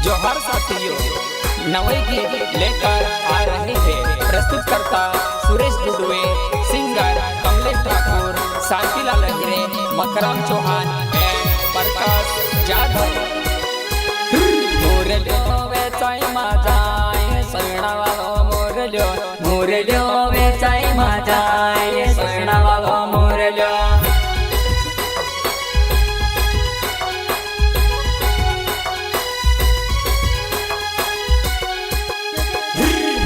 जोहर साथियों, नवे गीत लेकर आ रहे हैं प्रस्तुत करता सुरेश दुडवे, सिंगर कमलेश ठाकुर, शांतिलाल लहिरे, मकरम चौहान एंड प्रकाश जाधव। मुरल्यो वेचाई माझाय सणावालो मुरल्यो, मुरल्यो वेचाई माझाय सणावालो मुरल्यो।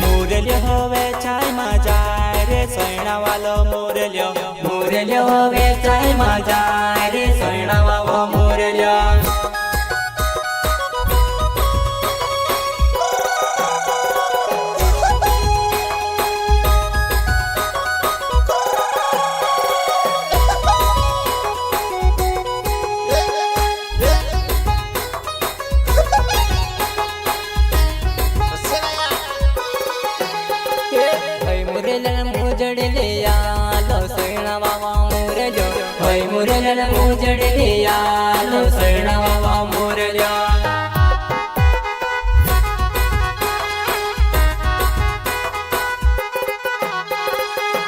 मुरल्यो वेचाय माझाय रे सणावालो मुरल्यो, मुरल्यो वेचाय माझाय रे सणावालो मुरल्यो। मुरल्यो मुजडले आलो सणावावा मुरल्यो।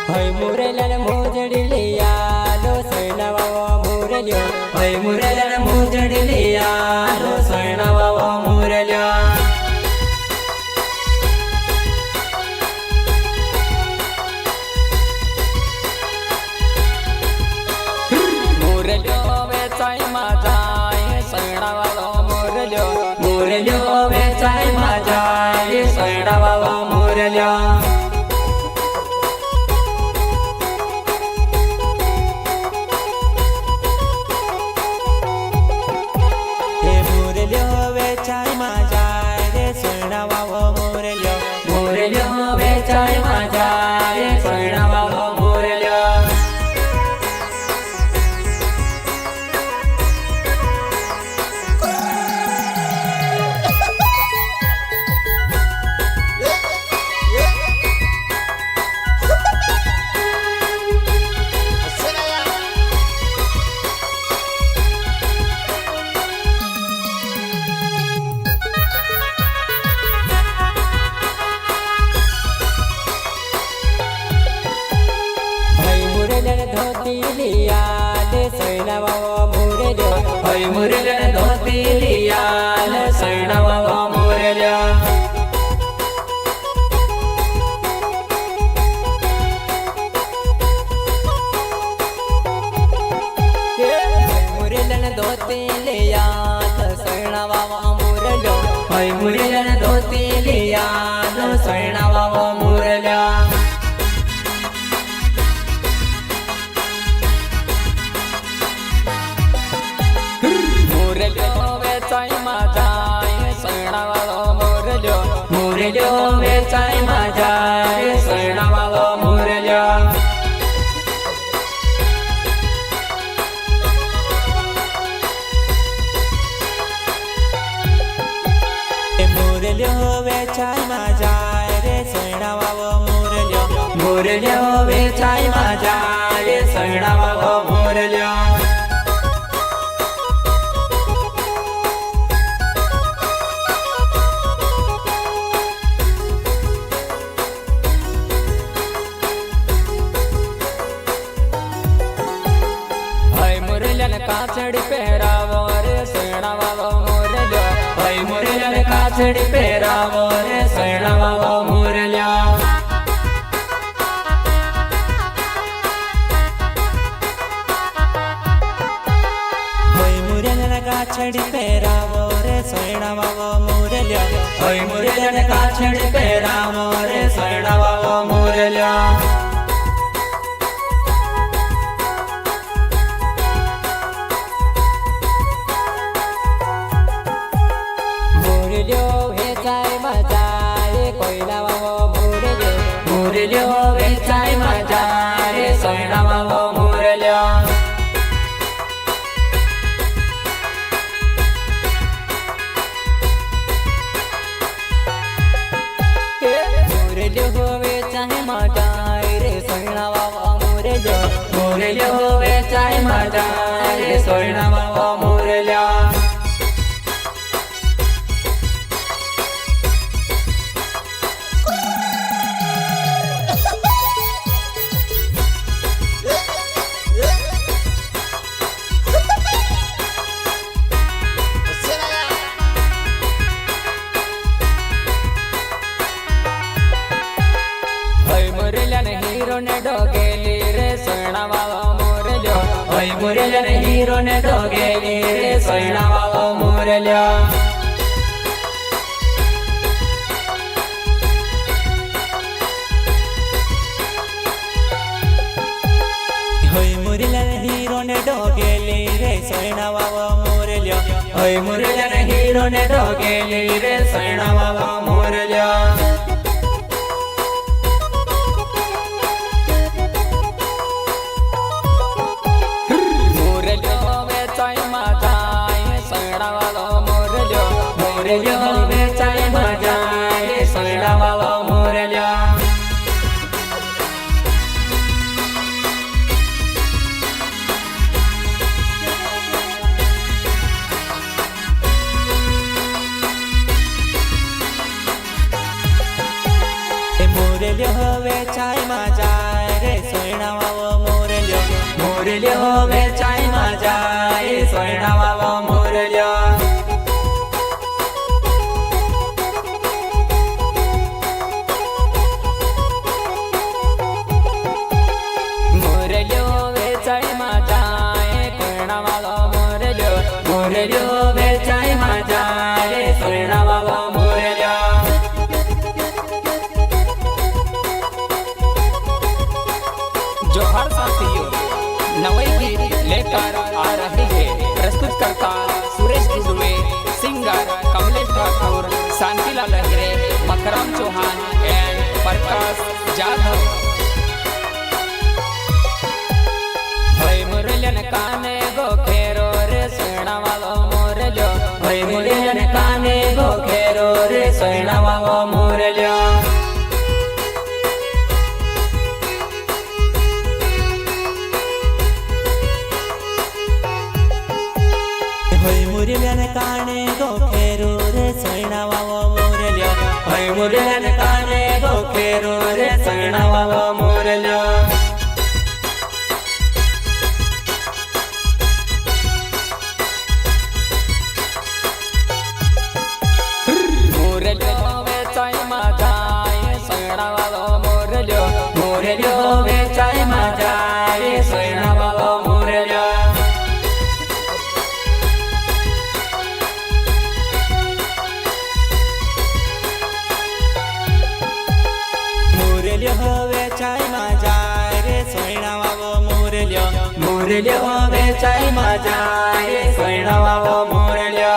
हय मुरल्यो मुजडले आलो सणावावा मुरल्यो, हय मुरल्यो मुजडले आलो सणावावा मुरल्यो। मुरल्यो वेचाई माझाय सणावालो मुरल्यो, मुरल्यो वेचाय माझाय सणावावा मुरल्यो। हे मुरल्यो वेचाय माझाय रे सणावावा मुरल्यो, मुरल्यो वेचाय माझाय सणावावा मुरल्यो। धोती लिया ले सणावावा मुरल्यो, हय मुरल्यो धोती लिया ले सणावावा मुरल्यो। मुरल्यो धोती लिया ले सणावावा मुरल्यो, हय मुरल्यो धोती लिया ले सणावावा मुरल्यो। मुरल्यो वेचाई माझाय सणावालो मुरल्यो, मुरल्यो वेचाय माझाय सणावालो मुरल्यो। मुरल्यो वेचाय माझाय रे सणावालो मुरल्यो, मुरल्यो वेचाय माझाय सणावालो मुरल्यो। काचड़ी पहरावो रे सणावालो मुरल्यो, हय मुरल्यो काचड़ी पहरावो रे सणावालो मुरल्यो। हय मुरल्यो काचड़ी पहरावो रे सणावालो मुरल्यो, हय मुरल्यो काचड़ी पहरावो रे सणावालो मुरल्यो। मुरल्यो वेचाई माझाय कोयलावालो मुरल्यो, मुरल्यो वेचाय माझाय सणावालो मुरल्यो। मुरल्यो वेचाई माझाय रे सणावालो मुरल्यो, मुरल्यो वेचाय माझाय रे सणावालो मुरल्यो। सोयणा वाव मोरल्यो होय मुरल्यान हिरो ने दोघेली रे सोयणा वाव मोरल्यो होय मुरल्यान हिरो ने दोघेली रे सोयणा वाव मोरल्यो होय मुरल्यान हिरो ने दोघेली रे सोयणा वाव मोरल्यो मोरल्यो वेचाय माझा रे सोयणा वाव मोरल्यो मोरल्यो वेचाय माझा रे सोयणा वाव मोरल्यो मोरल्यो वेचाय माझा रे सोयणा वाव मोरल्यो मोरल्यो वेचाय माझा रे सोयणा वाव मोरल्यो जोहार साथियों, नवई गीत लेकर आ रहे हैं प्रस्तुत करता सुरेश दुडवे, सिंगर कमलेश ठाकुर, शांतिलाल लहिरे, मकराम चौहान एंड प्रकाश जाधव। होय मुरल्यान काने गो खेरो रे सोयणा वाव मोरल्यो होय मुरल्यान काने गो खेरो रे सोयणा वाव मोरल्यो होय मुरल्यान काने गो खेरो रे सोयणा वाव मोरल्यो होय मुरल्यान काने गो खेरो रे सोयणा वाव मोरल्यो मोरल्यो वेचाय माझा रे सोयणा वाव मोरल्यो मोरल्यो वेचाय माझा रे सोयणा वाव मोरल्यो मोरल्यो वेचाय माझा रे सोयणा वाव मोरल्यो